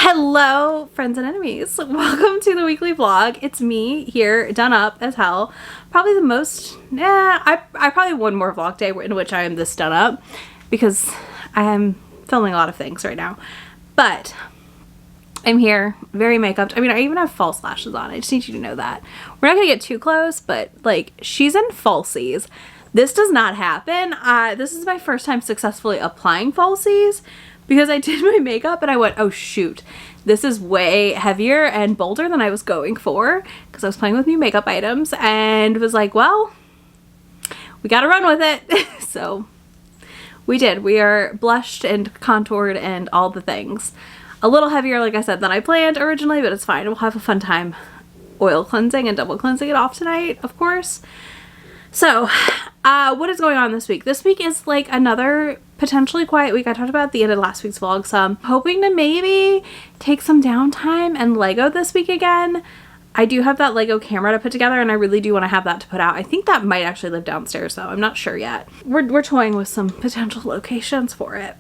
Hello, friends and enemies. Welcome to the weekly vlog. It's me here, done up as hell. Probably the most, I probably have one more vlog day in which I am this done up because I am filming a lot of things right now. But I'm here, very makeup. I mean, I even have false lashes on. I just need you to know that. We're not gonna get too close, but like, she's in falsies. This does not happen. This is my first time successfully applying falsies, because I did my makeup and I went, oh shoot, this is way heavier and bolder than I was going for, because I was playing with new makeup items and was like, well, we gotta run with it. So we did. We are blushed and contoured and all the things. A little heavier, like I said, than I planned originally, but it's fine. We'll have a fun time oil cleansing and double cleansing it off tonight, of course. So, what is going on this week? This week is like another potentially quiet week. I talked about at the end of last week's vlog, so I'm hoping to maybe take some downtime and Lego this week again. I do have that Lego camera to put together and I really do want to have that to put out. I think that might actually live downstairs though. I'm not sure yet. We're toying with some potential locations for it.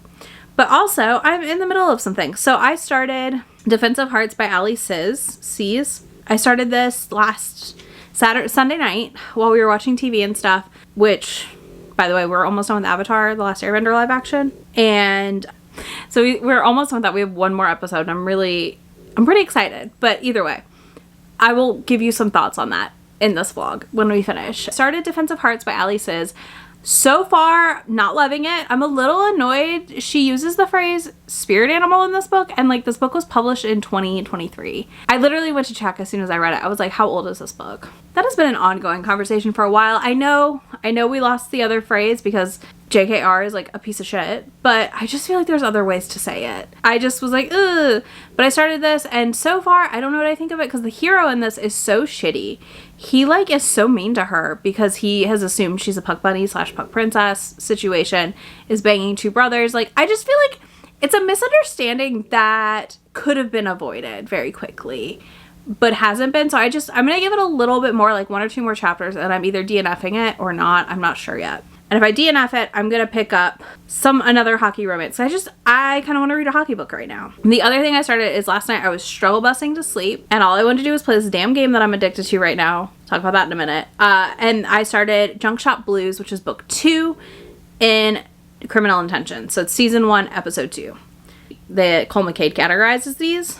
But also, I'm in the middle of some things. So I started Defensive Hearts by Ali C's. I started this last Sunday night while we were watching TV and stuff, which, by the way, we're almost done with Avatar, The Last Airbender live action. And so we're almost done with that. We have one more episode and I'm pretty excited. But either way, I will give you some thoughts on that in this vlog when we finish. Started Defensive Hearts by Ali C's. So far, not loving it. I'm a little annoyed. She uses the phrase spirit animal in this book, and like this book was published in 2023. I literally went to check as soon as I read it. I was like, how old is this book? That has been an ongoing conversation for a while. I know we lost the other phrase because JKR is like a piece of shit, but I just feel like there's other ways to say it. I just was like, ugh. But I started this and so far I don't know what I think of it because the hero in this is so shitty. He like is so mean to her because he has assumed she's a puck bunny / puck princess situation, is banging two brothers. Like, I just feel like it's a misunderstanding that could have been avoided very quickly, but hasn't been. So I'm gonna give it a little bit more, like 1 or 2 more chapters, and I'm either DNFing it or not. I'm not sure yet. And if I DNF it, I'm gonna pick up another hockey romance. I kind of want to read a hockey book right now. And the other thing I started is last night I was struggle busting to sleep, and all I wanted to do was play this damn game that I'm addicted to right now. Talk about that in a minute. And I started Junk Shop Blues, which is book 2 in Criminal Intentions. So it's season 1, episode 2. The Cole McCade categorizes these,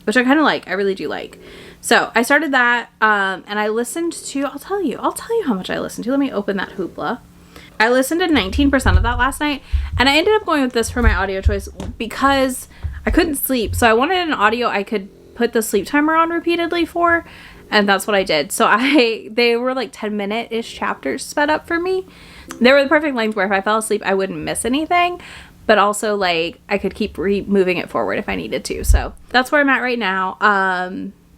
which I kind of like. I really do like. So I started that, and I listened to, I'll tell you how much I listened to. Let me open that hoopla. I listened to 19% of that last night, and I ended up going with this for my audio choice because I couldn't sleep. So I wanted an audio I could put the sleep timer on repeatedly for, and that's what I did. So they were like 10-minute-ish chapters sped up for me. They were the perfect length where if I fell asleep, I wouldn't miss anything, but also like I could keep moving it forward if I needed to. So that's where I'm at right now.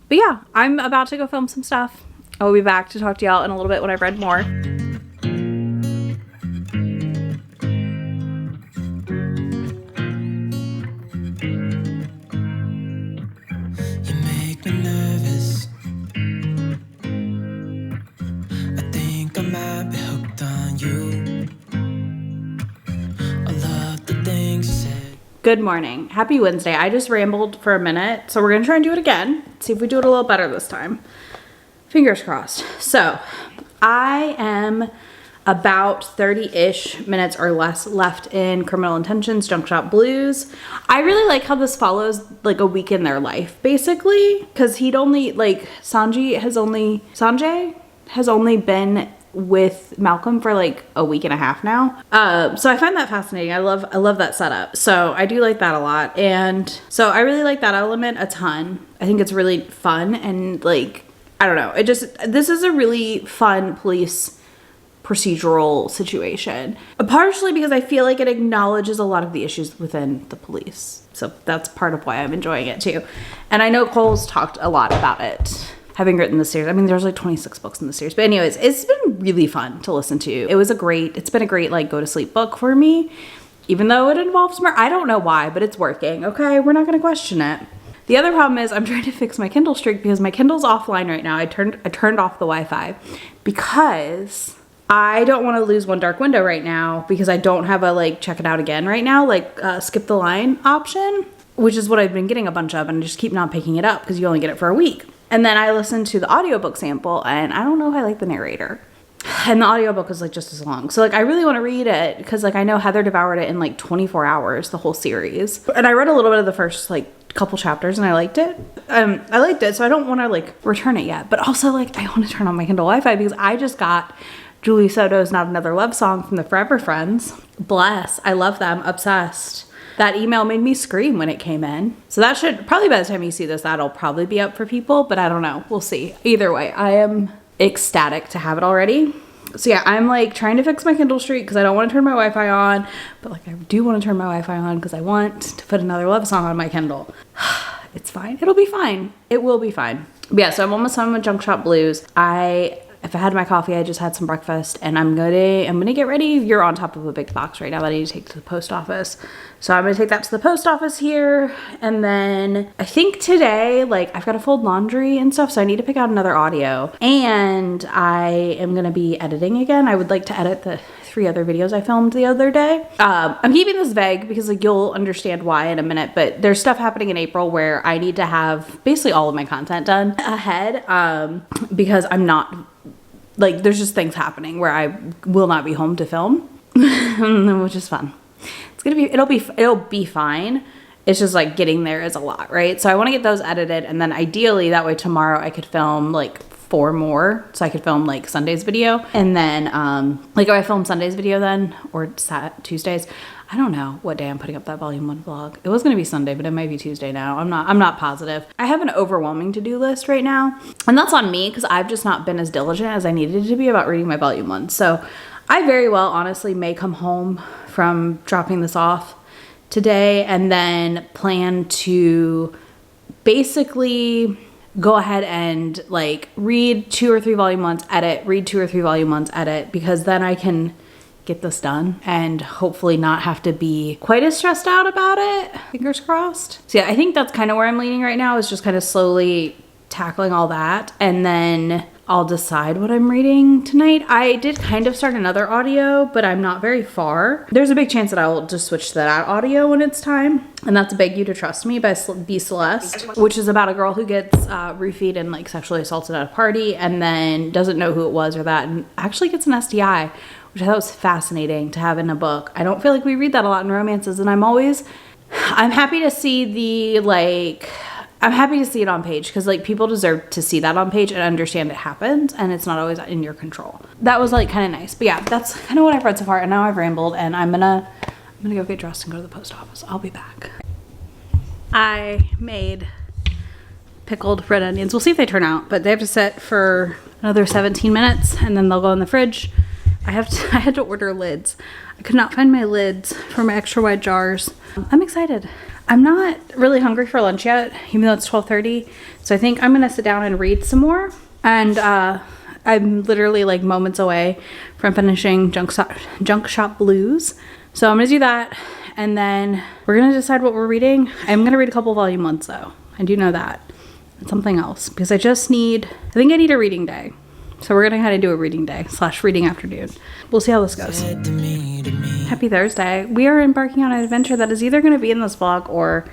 But yeah, I'm about to go film some stuff. I will be back to talk to y'all in a little bit when I've read more. Good morning. Happy Wednesday. I just rambled for a minute, so we're gonna try and do it again. See if we do it a little better this time. Fingers crossed. So I am about 30-ish minutes or less left in Criminal Intentions, Junk Shop Blues. I really like how this follows like a week in their life, basically, because Sanjay has only been with Malcolm for like a week and a half now. So I find that fascinating. I love that setup. So I do like that a lot. And so I really like that element a ton. I think it's really fun and like, I don't know. This is a really fun police procedural situation. Partially because I feel like it acknowledges a lot of the issues within the police. So that's part of why I'm enjoying it too. And I know Cole's talked a lot about it, having written the series. I mean, there's like 26 books in the series, but anyways, it's been really fun to listen to. It's been a great like go to sleep book for me, even though it involves murder. I don't know why, but it's working. Okay, we're not gonna question it. The other problem is I'm trying to fix my Kindle streak because my Kindle's offline right now. I turned off the Wi-Fi because I don't want to lose One Dark Window right now because I don't have a like check it out again right now, like skip the line option. which is what I've been getting a bunch of, and I just keep not picking it up because you only get it for a week. And then I listened to the audiobook sample, and I don't know if I like the narrator. And the audiobook is like just as long. So like I really want to read it because like I know Heather devoured it in like 24 hours, the whole series. And I read a little bit of the first like couple chapters and I liked it. I liked it, so I don't want to like return it yet. But also like I want to turn on my Kindle Wi-Fi because I just got Julie Soto's Not Another Love Song from the Forever Friends. Bless. I love them. Obsessed. That email made me scream when it came in. So that should probably, by the time you see this, that'll probably be up for people, but I don't know. We'll see. Either way, I am ecstatic to have it already. So yeah, I'm like trying to fix my Kindle streak because I don't want to turn my Wi-Fi on, but like I do want to turn my Wi-Fi on because I want to put another love song on my Kindle. It's fine. It'll be fine. It will be fine. But yeah, so I'm almost done with Junk Shop Blues. If I had my coffee, I just had some breakfast, and I'm gonna get ready. You're on top of a big box right now that I need to take to the post office. So I'm gonna take that to the post office here, and then I think today, like I've got to fold laundry and stuff, so I need to pick out another audio. And I am gonna be editing again. I would like to edit the 3 other videos I filmed the other day. I'm keeping this vague because like you'll understand why in a minute, but there's stuff happening in April where I need to have basically all of my content done ahead because I'm not, like there's just things happening where I will not be home to film, which is fun. It'll be fine. It's just like getting there is a lot, right? So I want to get those edited, and then ideally that way tomorrow I could film like 4 more, so I could film like Sunday's video, and then like if I film Sunday's video then, or Tuesdays, I don't know what day I'm putting up that volume 1 vlog. It was gonna be Sunday, but it might be Tuesday now. I'm not positive. I have an overwhelming to-do list right now, and that's on me because I've just not been as diligent as I needed to be about reading my volume 1. So I very well honestly may come home from dropping this off today and then plan to basically go ahead and like read 2 or 3 volume 1s, edit, read 2 or 3 volume 1s, edit, because then I can get this done and hopefully not have to be quite as stressed out about it. Fingers crossed. So yeah, I think that's kind of where I'm leaning right now, is just kind of slowly tackling all that, and then I'll decide what I'm reading tonight. I did kind of start another audio, but I'm not very far. There's a big chance that I will just switch to that audio when it's time. And that's Beg You to Trust Me by B Celeste, which is about a girl who gets roofied and like sexually assaulted at a party and then doesn't know who it was or that, and actually gets an STI, which I thought was fascinating to have in a book. I don't feel like we read that a lot in romances, and I'm happy to see I'm happy to see it on page, because like people deserve to see that on page and understand it happened and it's not always in your control. That was like kind of nice. But yeah, that's kind of what I've read so far, and now I've rambled, and I'm gonna go get dressed and go to the post office. I'll be back. I made pickled red onions. We'll see if they turn out, but they have to sit for another 17 minutes and then they'll go in the fridge. I had to order lids. I could not find my lids for my extra wide jars. I'm excited. I'm not really hungry for lunch yet, even though it's 12:30. So I think I'm gonna sit down and read some more. And I'm literally like moments away from finishing Junk Shop Blues. So I'm gonna do that, and then we're gonna decide what we're reading. I'm gonna read a couple volume 1s though. I do know that. And something else, because I think I need a reading day. So we're gonna kind of do a reading day / reading afternoon. We'll see how this goes. Happy Thursday. We are embarking on an adventure that is either gonna be in this vlog or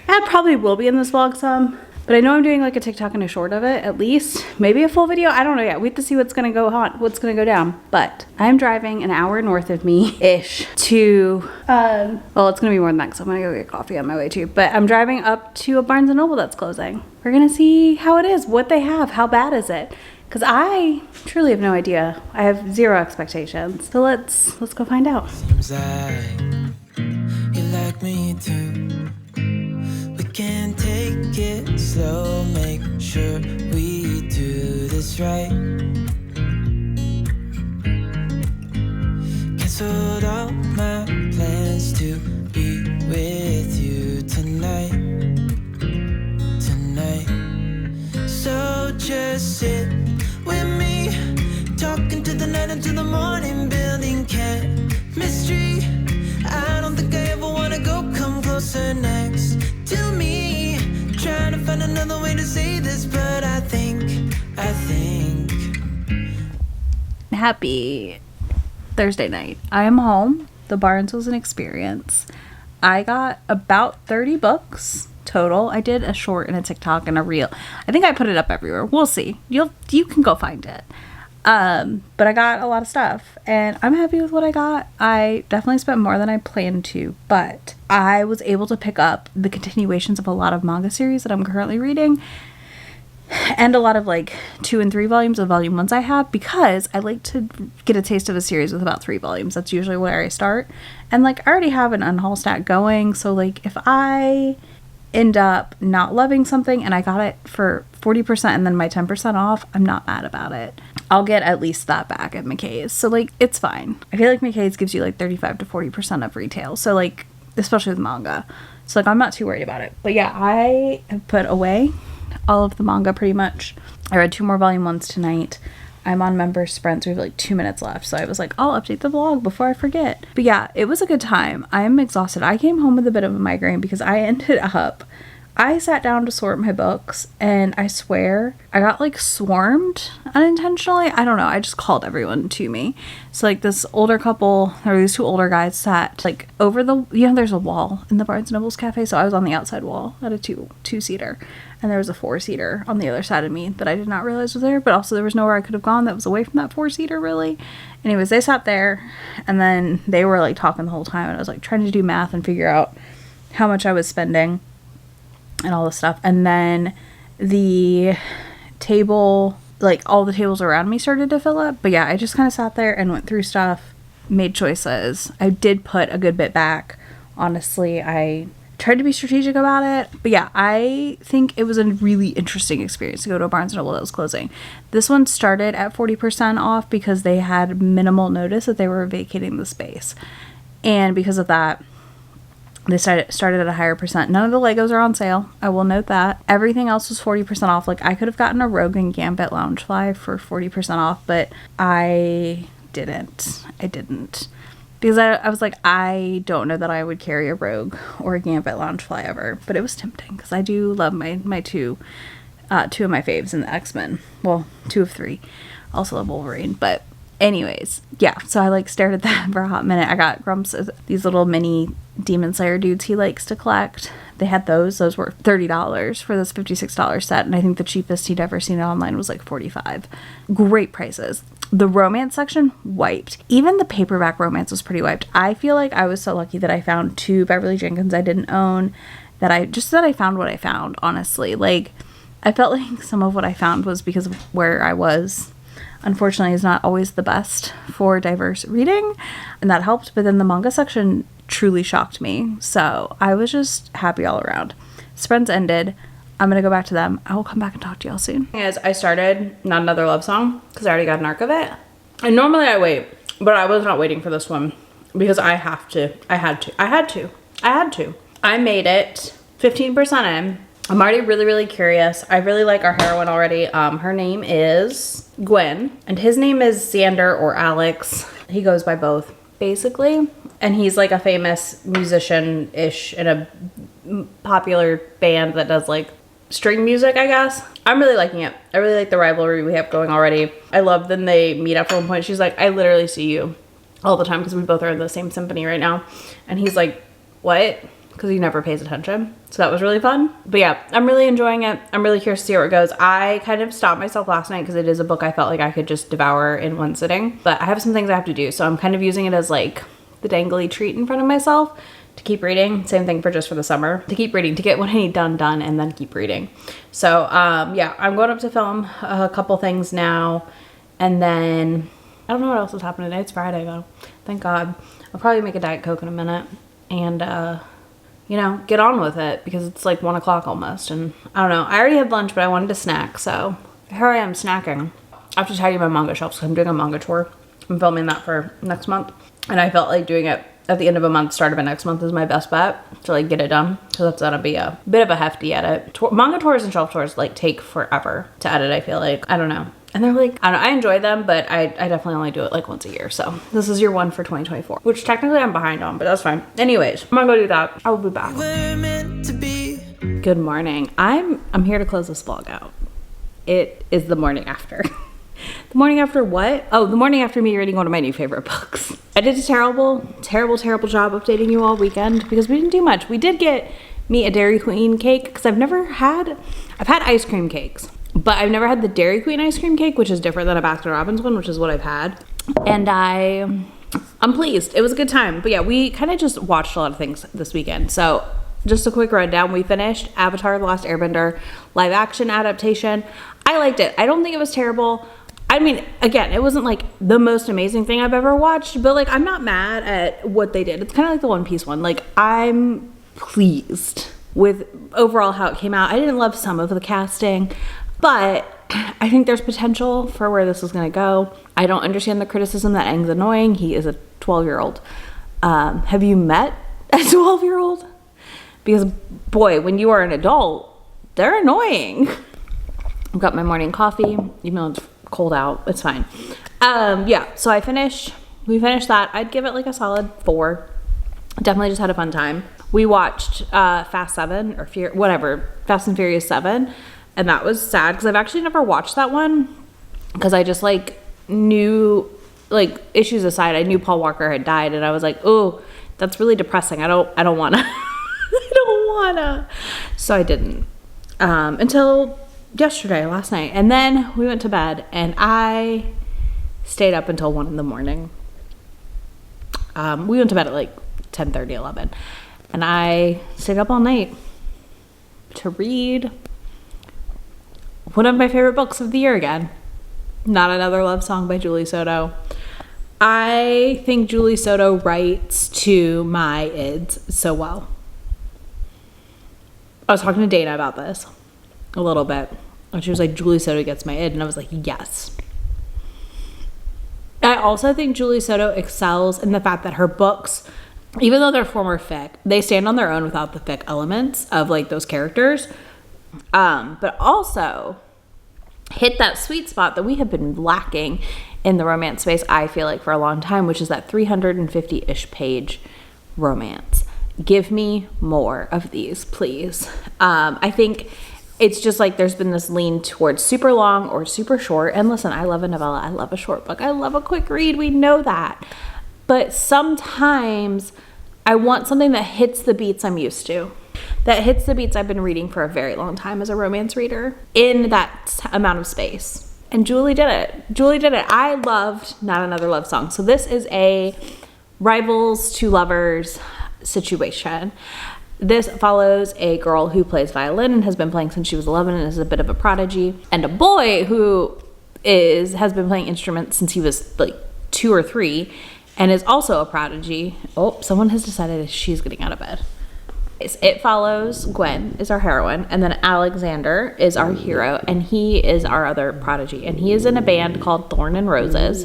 it probably will be in this vlog some. But I know I'm doing like a TikTok and a short of it, at least. Maybe a full video. I don't know yet. We have to see what's gonna go down. But I'm driving an hour north of me-ish to, well, it's gonna be more than that because I'm gonna go get coffee on my way too. But I'm driving up to a Barnes & Noble that's closing. We're gonna see how it is, what they have, how bad is it? Because I truly have no idea. I have 0 expectations. So let's go find out. Seems like you like me too. We can take it slow, make sure we do this right. Canceled all my plans to be with you tonight. So just sit with me, talking to the night until the morning, building chemistry. I don't think I ever wanna go, come closer next to me. Trying to find another way to say this, but I think Happy Thursday night. I am home. The Barnes was an experience. I got about 30 books. total. I did a short and a TikTok and a reel. I think I put it up everywhere. We'll see. You can go find it. But I got a lot of stuff and I'm happy with what I got. I definitely spent more than I planned to, but I was able to pick up the continuations of a lot of manga series that I'm currently reading and a lot of like 2 and 3 volumes of volume 1s I have, because I like to get a taste of a series with about 3 volumes. That's usually where I start. And like I already have an unhaul stack going, so like if I end up not loving something and I got it for 40% and then my 10% off, I'm not mad about it. I'll get at least that back at McKay's. So like it's fine. I feel like McKay's gives you like 35 to 40% of retail. So like, especially with manga. So like I'm not too worried about it. But yeah, I have put away all of the manga pretty much. I read 2 more volume 1s tonight. I'm on member sprints. We have like 2 minutes left. So I was like, I'll update the vlog before I forget. But yeah, it was a good time. I'm exhausted. I came home with a bit of a migraine because I sat down to sort my books and I swear I got like swarmed unintentionally. I don't know. I just called everyone to me. So like this older couple, or these 2 older guys sat like over the, there's a wall in the Barnes & Noble's cafe. So I was on the outside wall at a two-seater. And there was a 4-seater on the other side of me that I did not realize was there. But also there was nowhere I could have gone that was away from that 4-seater really. Anyways, they sat there and then they were like talking the whole time. And I was like trying to do math and figure out how much I was spending and all this stuff. And then the table, like all the tables around me started to fill up. But yeah, I just kind of sat there and went through stuff, made choices. I did put a good bit back. Honestly, I tried to be strategic about it. But yeah, I think it was a really interesting experience to go to a Barnes & Noble that was closing. This one started at 40% off because they had minimal notice that they were vacating the space. And because of that, they started at a higher percent. None of the Legos are on sale. I will note that. Everything else was 40% off. Like I could have gotten a Rogue and Gambit Loungefly for 40% off, but I didn't. Because I was like, I don't know that I would carry a Rogue or a Gambit Loungefly ever. But it was tempting because I do love my two of my faves in the X-Men. Well, 2 of 3. Also love Wolverine. But anyways, yeah. So I like stared at that for a hot minute. I got Grumps, these little mini Demon Slayer dudes he likes to collect. They had those. Those were $30 for this $56 set. And I think the cheapest he'd ever seen it online was like $45. Great prices. The romance section, wiped. Even the paperback romance was pretty wiped. I feel like I was so lucky that I found 2 Beverly Jenkins I didn't own. That I found what I found, honestly. Like, I felt like some of what I found was because of where I was. Unfortunately, is not always the best for diverse reading. And that helped. But then the manga section truly shocked me. So I was just happy all around. Sprints ended. I'm going to go back to them. I will come back and talk to y'all soon. As I started Not Another Love Song because I already got an arc of it. And normally I wait, but I was not waiting for this one because I had to. I made it 15% in. I'm already really, really curious. I really like our heroine already. Her name is Gwen and his name is Xander or Alex. He goes by both basically. And he's like a famous musician-ish in a popular band that does like string music, I guess. I'm really liking it. I really like the rivalry we have going already. I love when they meet up at one point. She's like, I literally see you all the time because we both are in the same symphony right now. And he's like, what? Because he never pays attention. So that was really fun. But yeah, I'm really enjoying it. I'm really curious to see where it goes. I kind of stopped myself last night because it is a book I felt like I could just devour in one sitting. But I have some things I have to do. So I'm kind of using it as like the dangly treat in front of myself to keep reading. Same thing for just for the summer. To keep reading, to get what I need done, and then keep reading. So yeah, I'm going up to film a couple things now. And then, I don't know what else is happening today. It's Friday though. Thank God. I'll probably make a Diet Coke in a minute. And, you know, get on with it because it's like 1 o'clock almost. And I don't know. I already had lunch, but I wanted to snack. So here I am snacking. I have to tidy my manga shelves because I'm doing a manga tour. I'm filming that for next month. And I felt like doing it at the end of a month, start of a next month is my best bet to like get it done. So that's gonna be a bit of a hefty edit. Manga tours and shelf tours like take forever to edit, I feel like. I don't know. And they're like, I don't know, I enjoy them, but I definitely only do it like once a year. So this is your one for 2024, which technically I'm behind on, but that's fine. Anyways, I'm gonna go do that. I will be back. We're meant to be. Good morning. I'm here to close this vlog out. It is the morning after. The morning after what? Oh, the morning after me reading one of my new favorite books. I did a terrible job updating you all weekend because we didn't do much. We did get me a Dairy Queen cake because I've had ice cream cakes, but I've never had the Dairy Queen ice cream cake, which is different than a Baskin Robbins one, which is what I've had. And I'm pleased. It was a good time. But yeah, we kind of just watched a lot of things this weekend. So just a quick rundown. We finished Avatar: The Last Airbender live action adaptation. I liked it. I don't think it was terrible. I mean, again, it wasn't like the most amazing thing I've ever watched, but like I'm not mad at what they did. It's kind of like the One Piece one. Like I'm pleased with overall how it came out. I didn't love some of the casting, but I think there's potential for where this is going to go. I don't understand the criticism that Aang's annoying. He is a 12-year-old. Have you met a 12-year-old? Because boy, when you are an adult, they're annoying. I've got my morning coffee, even though it's cold out. It's fine. Yeah, so we finished that. I'd give it like a solid 4. Definitely just had a fun time. We watched Fast and Furious 7, and that was sad because I've actually never watched that one because I just like knew, like, issues aside, I knew Paul Walker had died, and I was like, oh, that's really depressing. I don't wanna I don't wanna. So I didn't until last night, and then we went to bed, and I stayed up until 1 a.m. We went to bed at like 10:30, 11, and I stayed up all night to read one of my favorite books of the year again, Not Another Love Song by Julie Soto. I think Julie Soto writes to my ids so well. I was talking to Dana about this a little bit, and she was like, Julie Soto gets my id, and I was like, yes. I also think Julie Soto excels in the fact that her books, even though they're former fic, they stand on their own without the fic elements of like those characters, but also hit that sweet spot that we have been lacking in the romance space, I feel like, for a long time, which is that 350-ish page romance. Give me more of these, please. I think it's just like there's been this lean towards super long or super short. And listen, I love a novella. I love a short book. I love a quick read. We know that. But sometimes I want something that hits the beats I'm used to. That hits the beats I've been reading for a very long time as a romance reader in that amount of space. And Julie did it. I loved Not Another Love Song. So this is a rivals to lovers situation. This follows a girl who plays violin and has been playing since she was 11 and is a bit of a prodigy, and a boy who has been playing instruments since he was like 2 or 3 and is also a prodigy. Oh, someone has decided she's getting out of bed. It follows Gwen is our heroine, and then Alexander is our hero, and he is our other prodigy, and he is in a band called Thorn and Roses,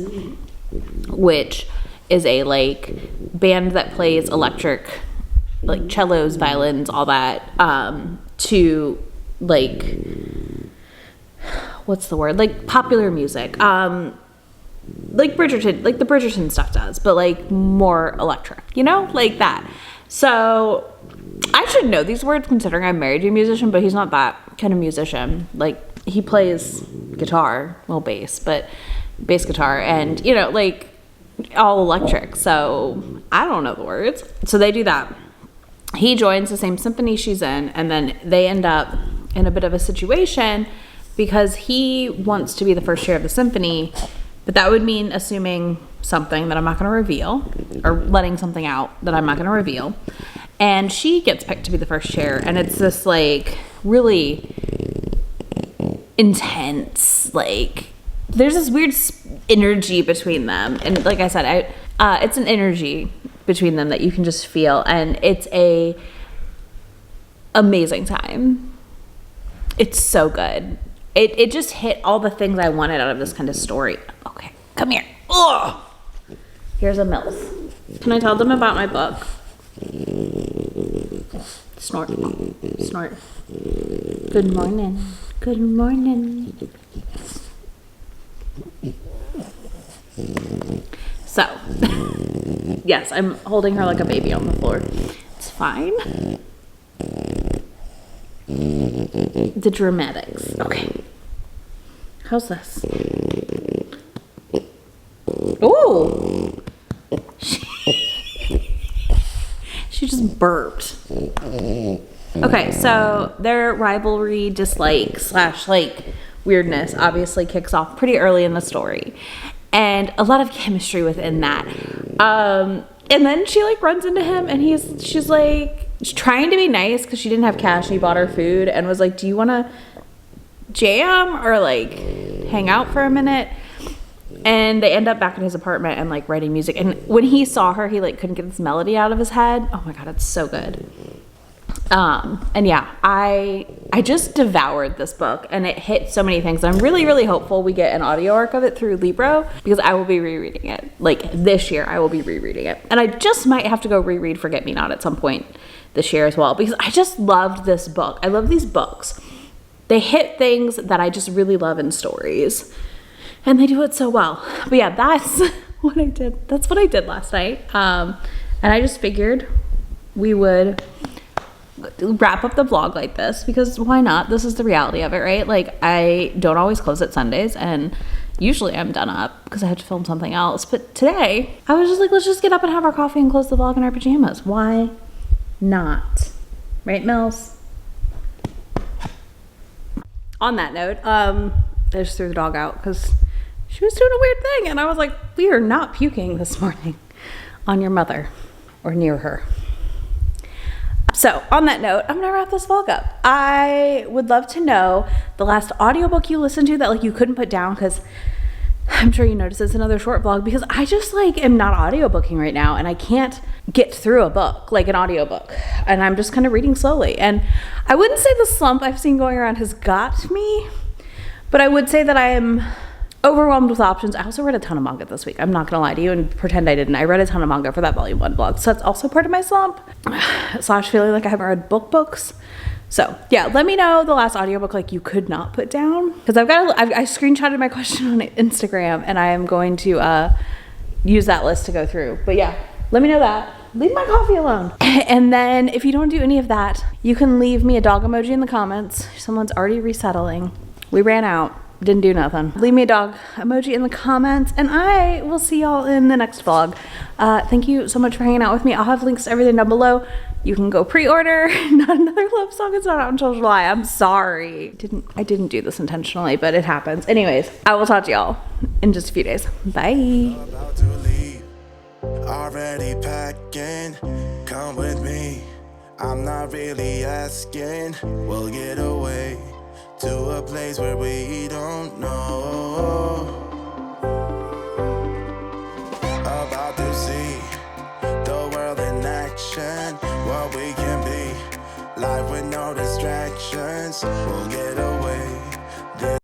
which is a like band that plays electric, like cellos, violins, all that, to like, what's the word, like popular music, like Bridgerton, like the Bridgerton stuff does, but like more electric, you know, like that. So I should know these words considering I'm married to a musician, but he's not that kind of musician. Like he plays guitar, well, bass guitar, and you know, like all electric. So I don't know the words. So they do that. He joins the same symphony she's in, and then they end up in a bit of a situation because he wants to be the first chair of the symphony, but that would mean assuming something that I'm not going to reveal, or letting something out that I'm not going to reveal. And she gets picked to be the first chair, and it's this like really intense, like there's this weird energy between them, and like I said, it's an energy between them that you can just feel, and it's a amazing time. It's so good. It just hit all the things I wanted out of this kind of story. Okay, come here. Ugh. Here's a MILF. Can I tell them about my book? Snort. Snort. Good morning. Good morning. So, yes, I'm holding her like a baby on the floor. It's fine. The dramatics. Okay. How's this? Ooh. She just burped. Okay, so their rivalry, dislike / like weirdness obviously kicks off pretty early in the story, and a lot of chemistry within that. And then she like runs into him, and she's like trying to be nice because she didn't have cash and he bought her food, and was like, do you want to jam or like hang out for a minute? And they end up back in his apartment and like writing music. And when he saw her, he like couldn't get this melody out of his head. Oh my god, it's so good. And yeah, I just devoured this book, and it hit so many things. I'm really, really hopeful we get an audio arc of it through Libro, because I will be rereading it. Like this year, I will be rereading it. And I just might have to go reread Forget Me Not at some point this year as well, because I just loved this book. I love these books. They hit things that I just really love in stories, and they do it so well. But yeah, that's what I did. That's what I did last night. And I just figured we would wrap up the vlog like this, because why not? This is the reality of it, right? Like, I don't always close at Sundays, and usually I'm done up because I have to film something else. But today, I was just like, let's just get up and have our coffee and close the vlog in our pajamas. Why not? Right, Mills? On that note, I just threw the dog out because she was doing a weird thing, and I was like, we are not puking this morning on your mother or near her. So on that note, I'm gonna wrap this vlog up. I would love to know the last audiobook you listened to that like you couldn't put down, because I'm sure you noticed it's another short vlog, because I just like am not audiobooking right now, and I can't get through a book, like an audiobook, and I'm just kind of reading slowly. And I wouldn't say the slump I've seen going around has got me, but I would say that I am overwhelmed with options. I also read a ton of manga this week. I'm not gonna lie to you and pretend I didn't. I read a ton of manga for that volume 1 vlog, so that's also part of my slump / feeling like I haven't read books. So yeah, let me know the last audiobook like you could not put down, because I screenshotted my question on Instagram, and I am going to use that list to go through. But yeah, let me know that. Leave my coffee alone. And then if you don't do any of that, you can leave me a dog emoji in the comments. Someone's already resettling. We ran out. Didn't do nothing. Leave me a dog emoji in the comments, and I will see y'all in the next vlog. Thank you so much for hanging out with me. I'll have links to everything down below. You can go pre-order Not Another Love Song. It's not out until July. I'm sorry. I didn't do this intentionally, but it happens. Anyways, I will talk to y'all in just a few days. Bye. About to leave, already packing. Come with me, I'm not really asking. We'll get away to a place where we don't know. About to see the world in action, what we can be, life with no distractions. We'll